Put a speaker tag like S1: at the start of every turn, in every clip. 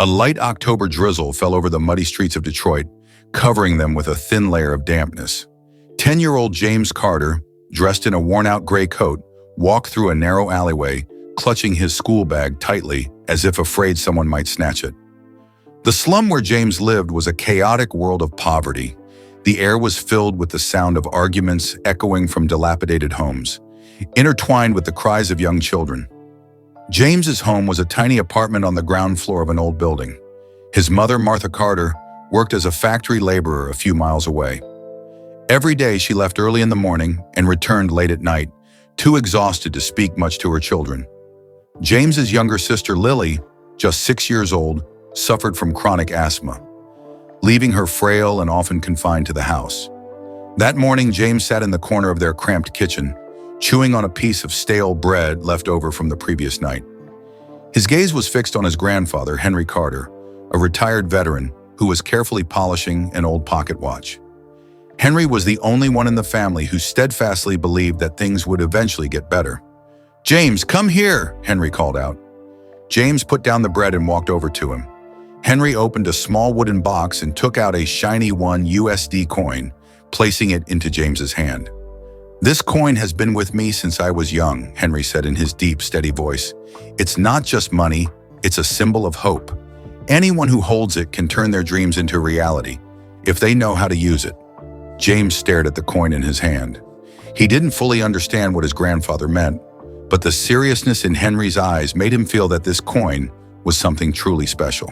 S1: A light October drizzle fell over the muddy streets of Detroit, covering them with a thin layer of dampness. 10-year-old James Carter, dressed in a worn-out gray coat, walked through a narrow alleyway, clutching his school bag tightly as if afraid someone might snatch it. The slum where James lived was a chaotic world of poverty. The air was filled with the sound of arguments echoing from dilapidated homes, intertwined with the cries of young children. James's home was a tiny apartment on the ground floor of an old building. His mother, Martha Carter, worked as a factory laborer a few miles away. Every day she left early in the morning and returned late at night, too exhausted to speak much to her children. James's younger sister, Lily, just 6 years old, suffered from chronic asthma, leaving her frail and often confined to the house. That morning, James sat in the corner of their cramped kitchen, chewing on a piece of stale bread left over from the previous night. His gaze was fixed on his grandfather, Henry Carter, a retired veteran who was carefully polishing an old pocket watch. Henry was the only one in the family who steadfastly believed that things would eventually get better. "James, come here," Henry called out. James put down the bread and walked over to him. Henry opened a small wooden box and took out a shiny USD coin, placing it into James's hand. "This coin has been with me since I was young," Henry said in his deep, steady voice. "It's not just money, it's a symbol of hope. Anyone who holds it can turn their dreams into reality, if they know how to use it." James stared at the coin in his hand. He didn't fully understand what his grandfather meant, but the seriousness in Henry's eyes made him feel that this coin was something truly special.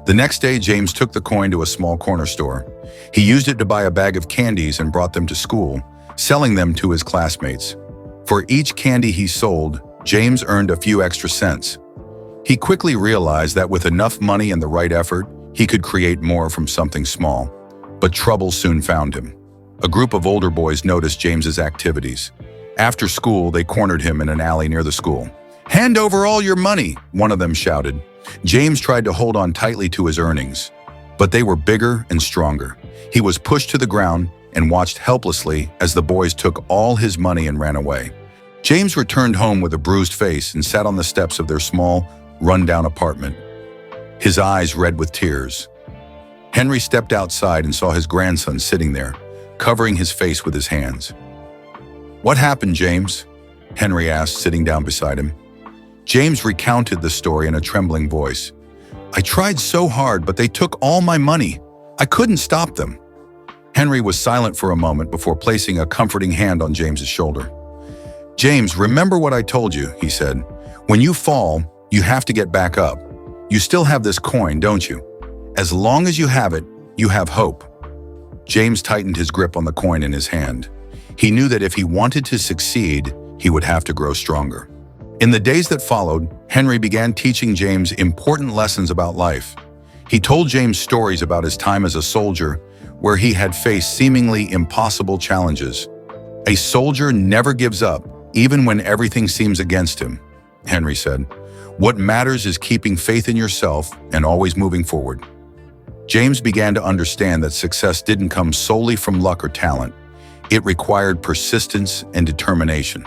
S1: The next day, James took the coin to a small corner store. He used it to buy a bag of candies and brought them to school, selling them to his classmates. For each candy he sold, James earned a few extra cents. He quickly realized that with enough money and the right effort, he could create more from something small. But trouble soon found him. A group of older boys noticed James's activities. After school, they cornered him in an alley near the school. "Hand over all your money," one of them shouted. James tried to hold on tightly to his earnings, but they were bigger and stronger. He was pushed to the ground and watched helplessly as the boys took all his money and ran away. James returned home with a bruised face and sat on the steps of their small, run-down apartment, his eyes red with tears. Henry stepped outside and saw his grandson sitting there, covering his face with his hands. "What happened, James?" Henry asked, sitting down beside him. James recounted the story in a trembling voice. "I tried so hard, but they took all my money. I couldn't stop them." Henry was silent for a moment before placing a comforting hand on James's shoulder. "James, remember what I told you," he said. "When you fall, you have to get back up. You still have this coin, don't you? As long as you have it, you have hope." James tightened his grip on the coin in his hand. He knew that if he wanted to succeed, he would have to grow stronger. In the days that followed, Henry began teaching James important lessons about life. He told James stories about his time as a soldier, where he had faced seemingly impossible challenges. "A soldier never gives up, even when everything seems against him," Henry said. "What matters is keeping faith in yourself and always moving forward." James began to understand that success didn't come solely from luck or talent. It required persistence and determination.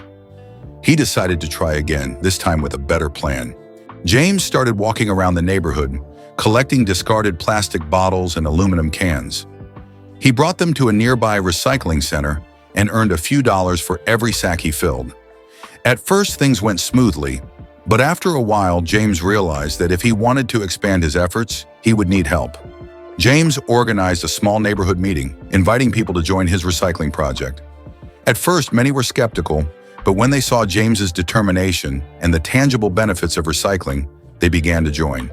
S1: He decided to try again, this time with a better plan. James started walking around the neighborhood, collecting discarded plastic bottles and aluminum cans. He brought them to a nearby recycling center and earned a few dollars for every sack he filled. At first, things went smoothly, but after a while, James realized that if he wanted to expand his efforts, he would need help. James organized a small neighborhood meeting, inviting people to join his recycling project. At first, many were skeptical, but when they saw James's determination and the tangible benefits of recycling, they began to join.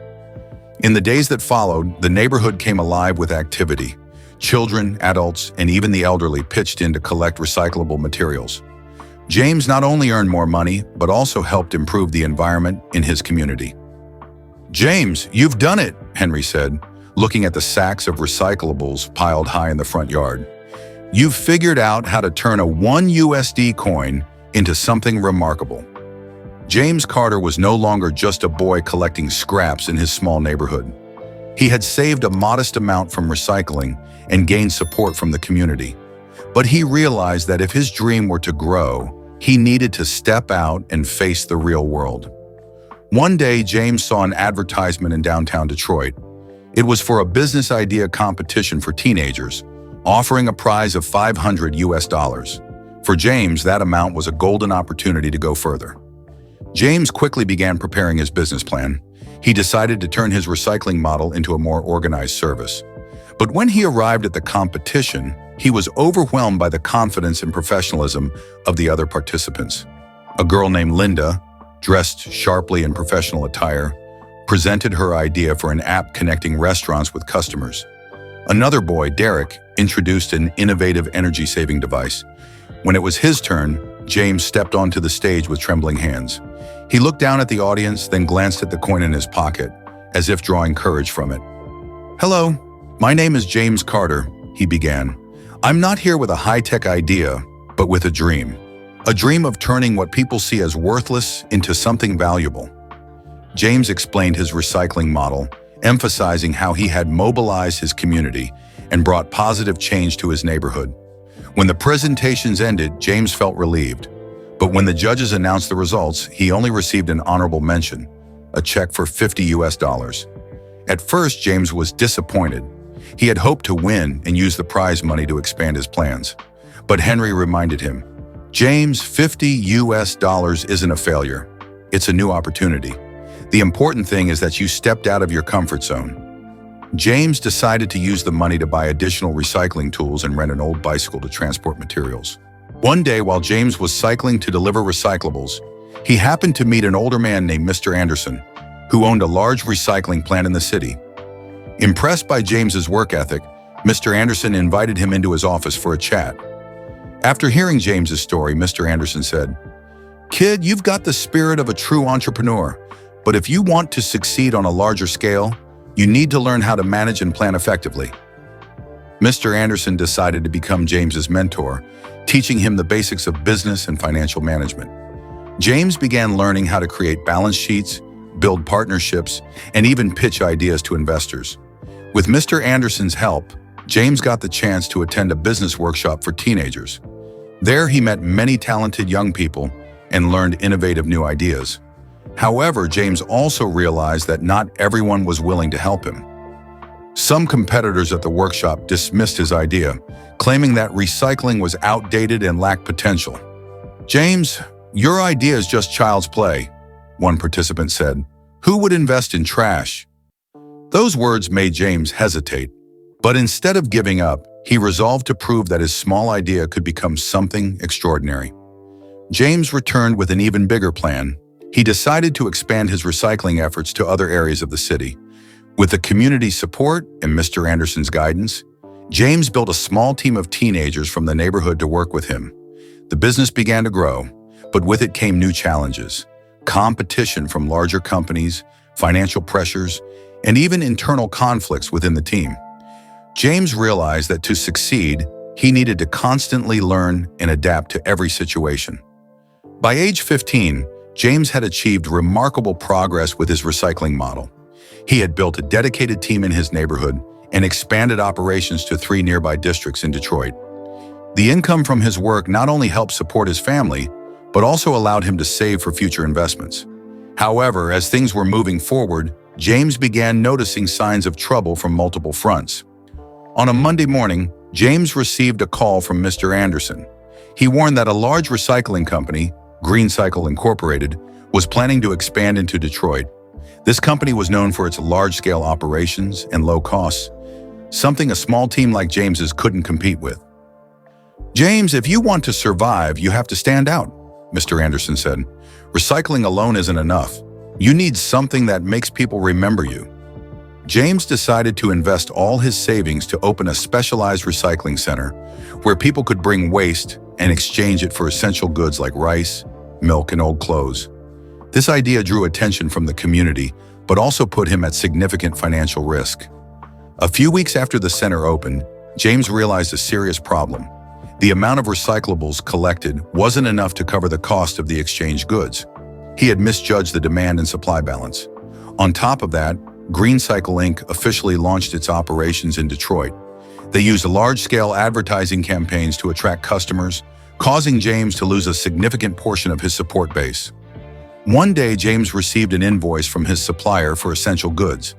S1: In the days that followed, the neighborhood came alive with activity. Children, adults, and even the elderly pitched in to collect recyclable materials. James not only earned more money, but also helped improve the environment in his community. "James, you've done it," Henry said, looking at the sacks of recyclables piled high in the front yard. "You've figured out how to turn a USD coin into something remarkable." James Carter was no longer just a boy collecting scraps in his small neighborhood. He had saved a modest amount from recycling and gained support from the community. But he realized that if his dream were to grow, he needed to step out and face the real world. One day, James saw an advertisement in downtown Detroit. It was for a business idea competition for teenagers, offering a prize of $500. For James, that amount was a golden opportunity to go further. James quickly began preparing his business plan. He decided to turn his recycling model into a more organized service. But when he arrived at the competition, he was overwhelmed by the confidence and professionalism of the other participants. A girl named Linda, dressed sharply in professional attire, presented her idea for an app connecting restaurants with customers. Another boy, Derek, introduced an innovative energy-saving device. When it was his turn, James stepped onto the stage with trembling hands. He looked down at the audience, then glanced at the coin in his pocket, as if drawing courage from it. "Hello, my name is James Carter," he began. "I'm not here with a high-tech idea, but with a dream. A dream of turning what people see as worthless into something valuable." James explained his recycling model, emphasizing how he had mobilized his community and brought positive change to his neighborhood. When the presentations ended, James felt relieved. But when the judges announced the results, he only received an honorable mention, a check for $50. At first, James was disappointed. He had hoped to win and use the prize money to expand his plans. But Henry reminded him, "James, $50 isn't a failure. It's a new opportunity. The important thing is that you stepped out of your comfort zone." James decided to use the money to buy additional recycling tools and rent an old bicycle to transport materials. One day, while James was cycling to deliver recyclables, he happened to meet an older man named Mr. Anderson, who owned a large recycling plant in the city. Impressed by James's work ethic, Mr. Anderson invited him into his office for a chat. After hearing James's story, Mr. Anderson said, "Kid, you've got the spirit of a true entrepreneur, but if you want to succeed on a larger scale, you need to learn how to manage and plan effectively." Mr. Anderson decided to become James's mentor, teaching him the basics of business and financial management. James began learning how to create balance sheets, build partnerships, and even pitch ideas to investors. With Mr. Anderson's help, James got the chance to attend a business workshop for teenagers. There he met many talented young people and learned innovative new ideas. However, James also realized that not everyone was willing to help him. Some competitors at the workshop dismissed his idea, claiming that recycling was outdated and lacked potential. "James, your idea is just child's play," one participant said. "Who would invest in trash?" Those words made James hesitate, but instead of giving up, he resolved to prove that his small idea could become something extraordinary. James returned with an even bigger plan. He decided to expand his recycling efforts to other areas of the city. With the community's support and Mr. Anderson's guidance, James built a small team of teenagers from the neighborhood to work with him. The business began to grow, but with it came new challenges: competition from larger companies, financial pressures, and even internal conflicts within the team. James realized that to succeed, he needed to constantly learn and adapt to every situation. By age 15, James had achieved remarkable progress with his recycling model. He had built a dedicated team in his neighborhood and expanded operations to 3 nearby districts in Detroit. The income from his work not only helped support his family, but also allowed him to save for future investments. However, as things were moving forward, James began noticing signs of trouble from multiple fronts. On a Monday morning, James received a call from Mr. Anderson. He warned that a large recycling company, Green Cycle Incorporated, was planning to expand into Detroit. This company was known for its large-scale operations and low costs, something a small team like James's couldn't compete with. "James, if you want to survive, you have to stand out," Mr. Anderson said. "Recycling alone isn't enough. You need something that makes people remember you." James decided to invest all his savings to open a specialized recycling center where people could bring waste and exchange it for essential goods like rice, milk, and old clothes. This idea drew attention from the community, but also put him at significant financial risk. A few weeks after the center opened, James realized a serious problem. The amount of recyclables collected wasn't enough to cover the cost of the exchanged goods. He had misjudged the demand and supply balance. On top of that, Green Cycle Inc. officially launched its operations in Detroit. They used large-scale advertising campaigns to attract customers, causing James to lose a significant portion of his support base. One day, James received an invoice from his supplier for essential goods.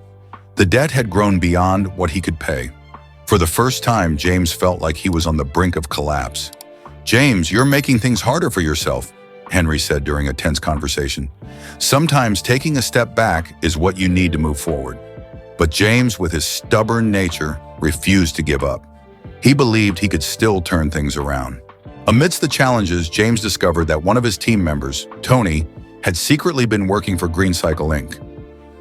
S1: The debt had grown beyond what he could pay. For the first time, James felt like he was on the brink of collapse. "James, you're making things harder for yourself," Henry said during a tense conversation. "Sometimes taking a step back is what you need to move forward." But James, with his stubborn nature, refused to give up. He believed he could still turn things around. Amidst the challenges, James discovered that one of his team members, Tony, had secretly been working for GreenCycle Inc.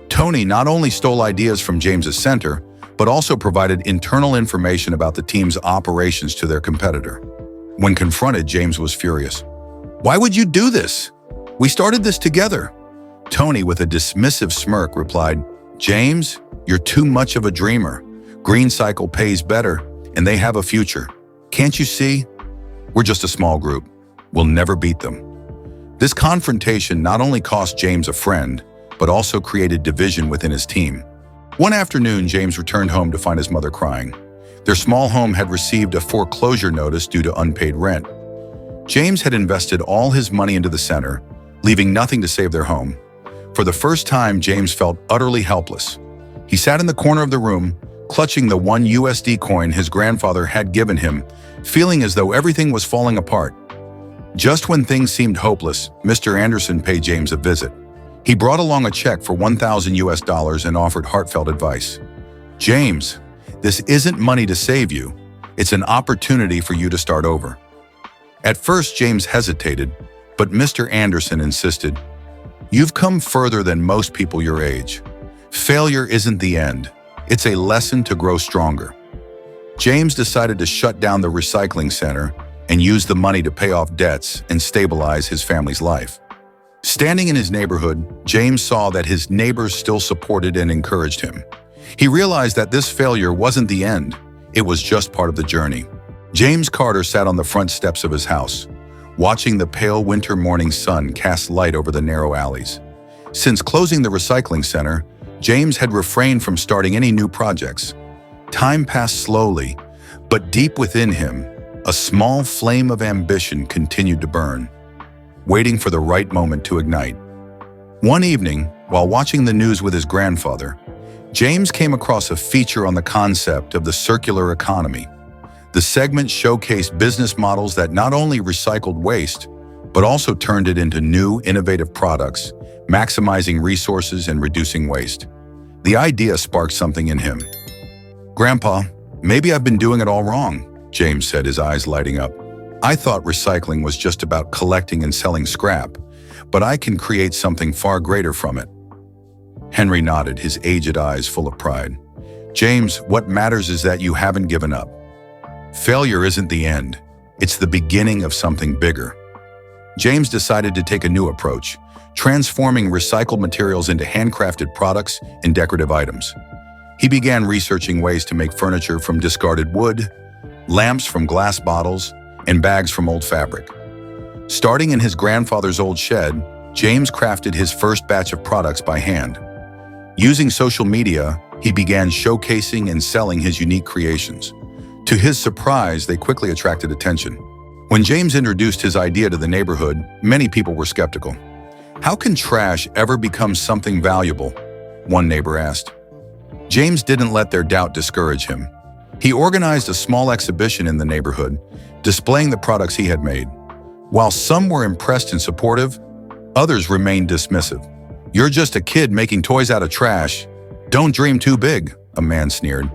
S1: Tony not only stole ideas from James's center, but also provided internal information about the team's operations to their competitor. When confronted, James was furious. "Why would you do this? We started this together." Tony, with a dismissive smirk, replied, "James, you're too much of a dreamer. GreenCycle pays better, and they have a future. Can't you see? We're just a small group. We'll never beat them." This confrontation not only cost James a friend, but also created division within his team. One afternoon, James returned home to find his mother crying. Their small home had received a foreclosure notice due to unpaid rent. James had invested all his money into the center, leaving nothing to save their home. For the first time, James felt utterly helpless. He sat in the corner of the room, clutching the one USD coin his grandfather had given him, feeling as though everything was falling apart. Just when things seemed hopeless, Mr. Anderson paid James a visit. He brought along a check for $1,000 and offered heartfelt advice. "James, this isn't money to save you. It's an opportunity for you to start over." At first, James hesitated, but Mr. Anderson insisted, "You've come further than most people your age. Failure isn't the end. It's a lesson to grow stronger." James decided to shut down the recycling center and use the money to pay off debts and stabilize his family's life. Standing in his neighborhood, James saw that his neighbors still supported and encouraged him. He realized that this failure wasn't the end, it was just part of the journey. James Carter sat on the front steps of his house, watching the pale winter morning sun cast light over the narrow alleys. Since closing the recycling center, James had refrained from starting any new projects. Time passed slowly, but deep within him, a small flame of ambition continued to burn, waiting for the right moment to ignite. One evening, while watching the news with his grandfather, James came across a feature on the concept of the circular economy. The segment showcased business models that not only recycled waste, but also turned it into new, innovative products, maximizing resources and reducing waste. The idea sparked something in him. "Grandpa, maybe I've been doing it all wrong," James said, his eyes lighting up. "I thought recycling was just about collecting and selling scrap, but I can create something far greater from it." Henry nodded, his aged eyes full of pride. "James, what matters is that you haven't given up. Failure isn't the end. It's the beginning of something bigger." James decided to take a new approach, transforming recycled materials into handcrafted products and decorative items. He began researching ways to make furniture from discarded wood, lamps from glass bottles, and bags from old fabric. Starting in his grandfather's old shed, James crafted his first batch of products by hand. Using social media, he began showcasing and selling his unique creations. To his surprise, they quickly attracted attention. When James introduced his idea to the neighborhood, many people were skeptical. "How can trash ever become something valuable?" one neighbor asked. James didn't let their doubt discourage him. He organized a small exhibition in the neighborhood, displaying the products he had made. While some were impressed and supportive, others remained dismissive. "You're just a kid making toys out of trash. Don't dream too big," a man sneered.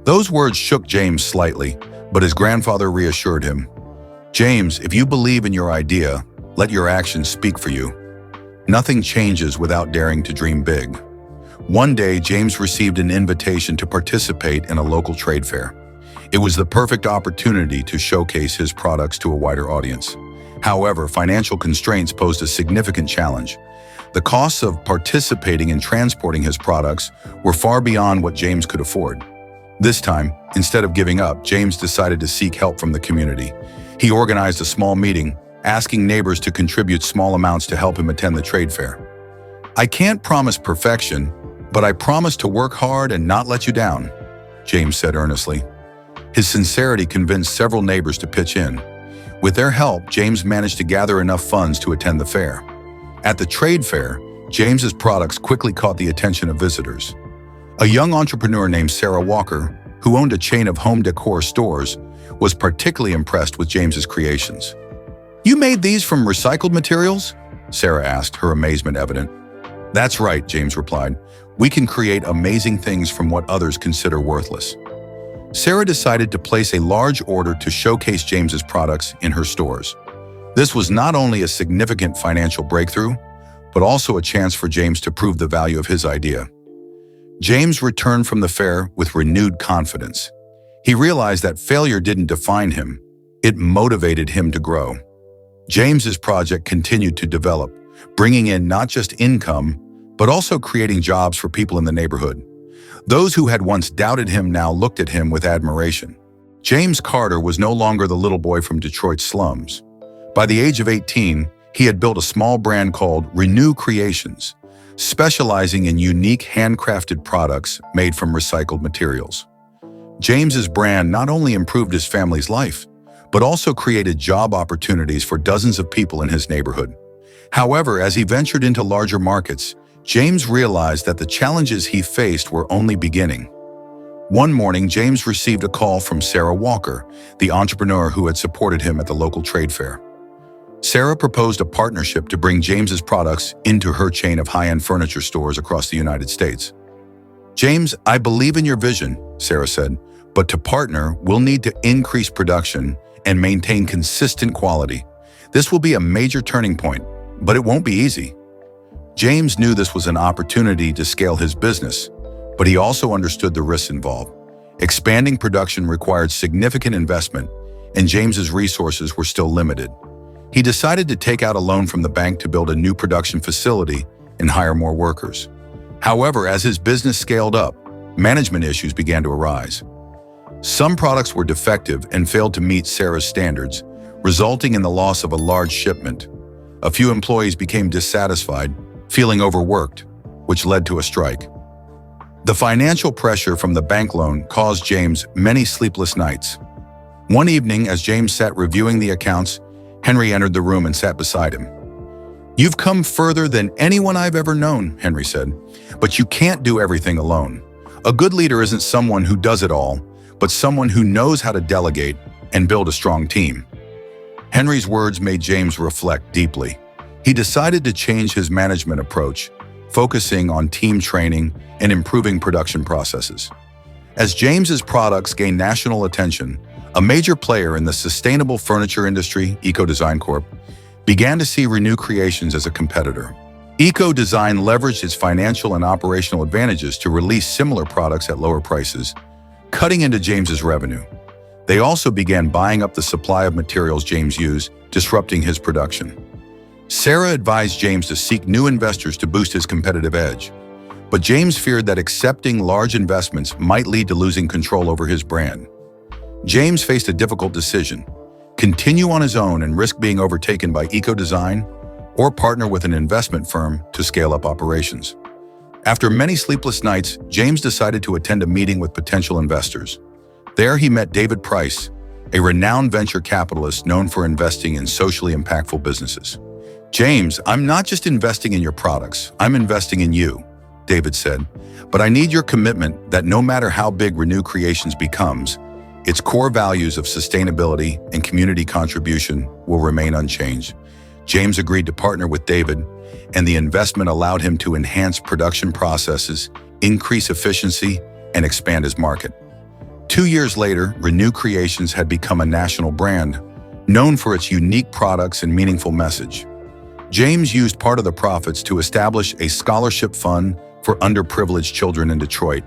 S1: Those words shook James slightly, but his grandfather reassured him. "James, if you believe in your idea, let your actions speak for you. Nothing changes without daring to dream big." One day, James received an invitation to participate in a local trade fair. It was the perfect opportunity to showcase his products to a wider audience. However, financial constraints posed a significant challenge. The costs of participating and transporting his products were far beyond what James could afford. This time, instead of giving up, James decided to seek help from the community. He organized a small meeting, asking neighbors to contribute small amounts to help him attend the trade fair. "I can't promise perfection, but I promise to work hard and not let you down," James said earnestly. His sincerity convinced several neighbors to pitch in. With their help, James managed to gather enough funds to attend the fair. At the trade fair, James's products quickly caught the attention of visitors. A young entrepreneur named Sarah Walker, who owned a chain of home decor stores, was particularly impressed with James's creations. "You made these from recycled materials?" Sarah asked, her amazement evident. "That's right," James replied. "We can create amazing things from what others consider worthless." Sarah decided to place a large order to showcase James's products in her stores. This was not only a significant financial breakthrough, but also a chance for James to prove the value of his idea. James returned from the fair with renewed confidence. He realized that failure didn't define him, it motivated him to grow. James's project continued to develop, bringing in not just income, but also creating jobs for people in the neighborhood. Those who had once doubted him now looked at him with admiration. James Carter was no longer the little boy from Detroit's slums. By the age of 18, he had built a small brand called Renew Creations, specializing in unique handcrafted products made from recycled materials. James's brand not only improved his family's life, but also created job opportunities for dozens of people in his neighborhood. However, as he ventured into larger markets, James realized that the challenges he faced were only beginning. One morning, James received a call from Sarah Walker, the entrepreneur who had supported him at the local trade fair. Sarah proposed a partnership to bring James's products into her chain of high-end furniture stores across the United States. "James, I believe in your vision," Sarah said, "but to partner, we'll need to increase production and maintain consistent quality. This will be a major turning point, but it won't be easy." James knew this was an opportunity to scale his business, but he also understood the risks involved. Expanding production required significant investment, and James's resources were still limited. He decided to take out a loan from the bank to build a new production facility and hire more workers. However, as his business scaled up, management issues began to arise. Some products were defective and failed to meet Sarah's standards, resulting in the loss of a large shipment. A few employees became dissatisfied, feeling overworked, which led to a strike. The financial pressure from the bank loan caused James many sleepless nights. One evening, as James sat reviewing the accounts, Henry entered the room and sat beside him. "You've come further than anyone I've ever known," Henry said, "but you can't do everything alone. A good leader isn't someone who does it all, but someone who knows how to delegate and build a strong team." Henry's words made James reflect deeply. He decided to change his management approach, focusing on team training and improving production processes. As James's products gained national attention, a major player in the sustainable furniture industry, Eco Design Corp, began to see Renew Creations as a competitor. Eco Design leveraged its financial and operational advantages to release similar products at lower prices, cutting into James's revenue. They also began buying up the supply of materials James used, disrupting his production. Sarah advised James to seek new investors to boost his competitive edge, but James feared that accepting large investments might lead to losing control over his brand. James faced a difficult decision: continue on his own and risk being overtaken by Eco Design, or partner with an investment firm to scale up operations. After many sleepless nights, James decided to attend a meeting with potential investors. There he met David Price, a renowned venture capitalist known for investing in socially impactful businesses. "James, I'm not just investing in your products, I'm investing in you," David said, "but I need your commitment that no matter how big Renew Creations becomes, its core values of sustainability and community contribution will remain unchanged." James agreed to partner with David, and the investment allowed him to enhance production processes, increase efficiency, and expand his market. 2 years later, Renew Creations had become a national brand, known for its unique products and meaningful message. James used part of the profits to establish a scholarship fund for underprivileged children in Detroit,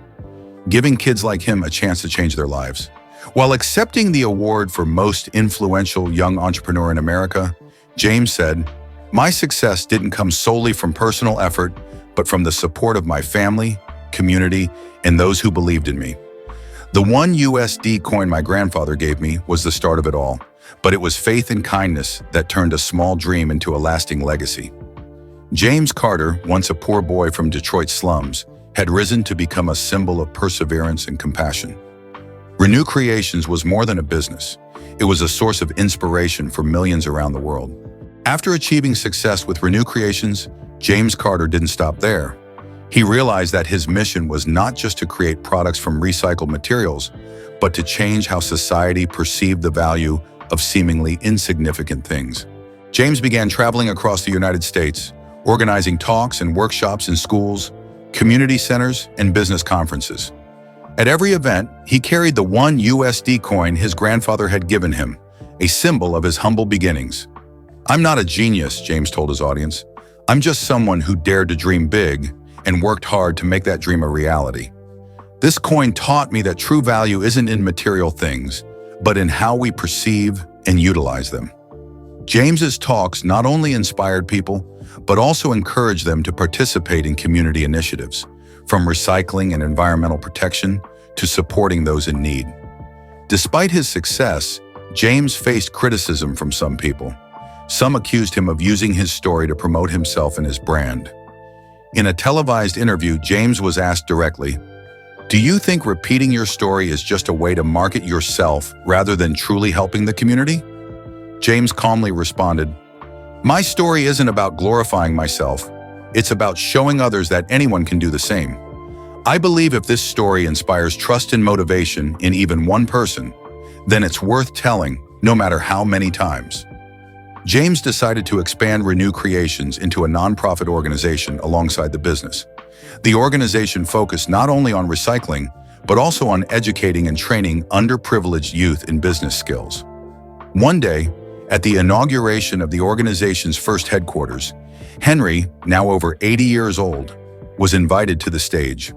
S1: giving kids like him a chance to change their lives. While accepting the award for Most Influential Young Entrepreneur in America, James said, "My success didn't come solely from personal effort, but from the support of my family, community, and those who believed in me. The one USD coin my grandfather gave me was the start of it all, but it was faith and kindness that turned a small dream into a lasting legacy." James Carter, once a poor boy from Detroit's slums, had risen to become a symbol of perseverance and compassion. Renew Creations was more than a business. It was a source of inspiration for millions around the world. After achieving success with Renew Creations, James Carter didn't stop there. He realized that his mission was not just to create products from recycled materials, but to change how society perceived the value of seemingly insignificant things. James began traveling across the United States, organizing talks and workshops in schools, community centers, and business conferences. At every event, he carried the one USD coin his grandfather had given him, a symbol of his humble beginnings. "I'm not a genius," James told his audience. "I'm just someone who dared to dream big and worked hard to make that dream a reality. This coin taught me that true value isn't in material things, but in how we perceive and utilize them." James's talks not only inspired people, but also encouraged them to participate in community initiatives, from recycling and environmental protection to supporting those in need. Despite his success, James faced criticism from some people. Some accused him of using his story to promote himself and his brand. In a televised interview, James was asked directly, "Do you think repeating your story is just a way to market yourself rather than truly helping the community?" James calmly responded, "My story isn't about glorifying myself. It's about showing others that anyone can do the same. I believe if this story inspires trust and motivation in even one person, then it's worth telling, no matter how many times." James decided to expand Renew Creations into a nonprofit organization alongside the business. The organization focused not only on recycling, but also on educating and training underprivileged youth in business skills. One day, at the inauguration of the organization's first headquarters, Henry, now over 80 years old, was invited to the stage.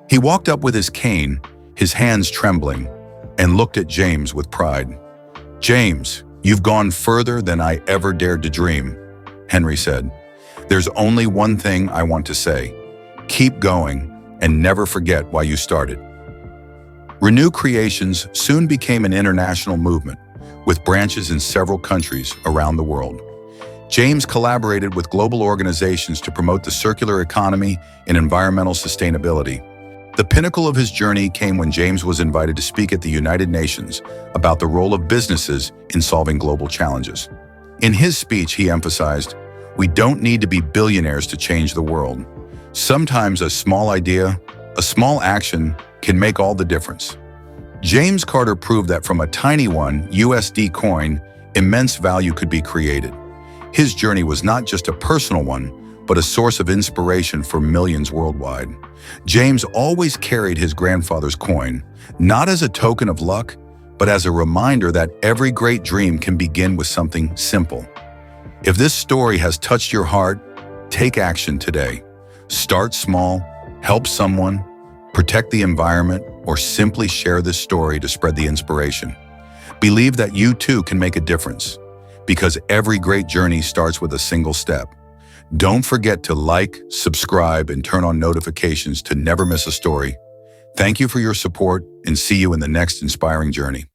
S1: He walked up with his cane, his hands trembling, and looked at James with pride. "James, you've gone further than I ever dared to dream," Henry said. "There's only one thing I want to say. Keep going and never forget why you started." Renew Creations soon became an international movement, with branches in several countries around the world. James collaborated with global organizations to promote the circular economy and environmental sustainability. The pinnacle of his journey came when James was invited to speak at the United Nations about the role of businesses in solving global challenges. In his speech, he emphasized, "We don't need to be billionaires to change the world. Sometimes a small idea, a small action, can make all the difference." James Carter proved that from a tiny USD coin, immense value could be created. His journey was not just a personal one, but a source of inspiration for millions worldwide. James always carried his grandfather's coin, not as a token of luck, but as a reminder that every great dream can begin with something simple. If this story has touched your heart, take action today. Start small, help someone, protect the environment, or simply share this story to spread the inspiration. Believe that you too can make a difference, because every great journey starts with a single step. Don't forget to like, subscribe, and turn on notifications to never miss a story. Thank you for your support, and see you in the next inspiring journey.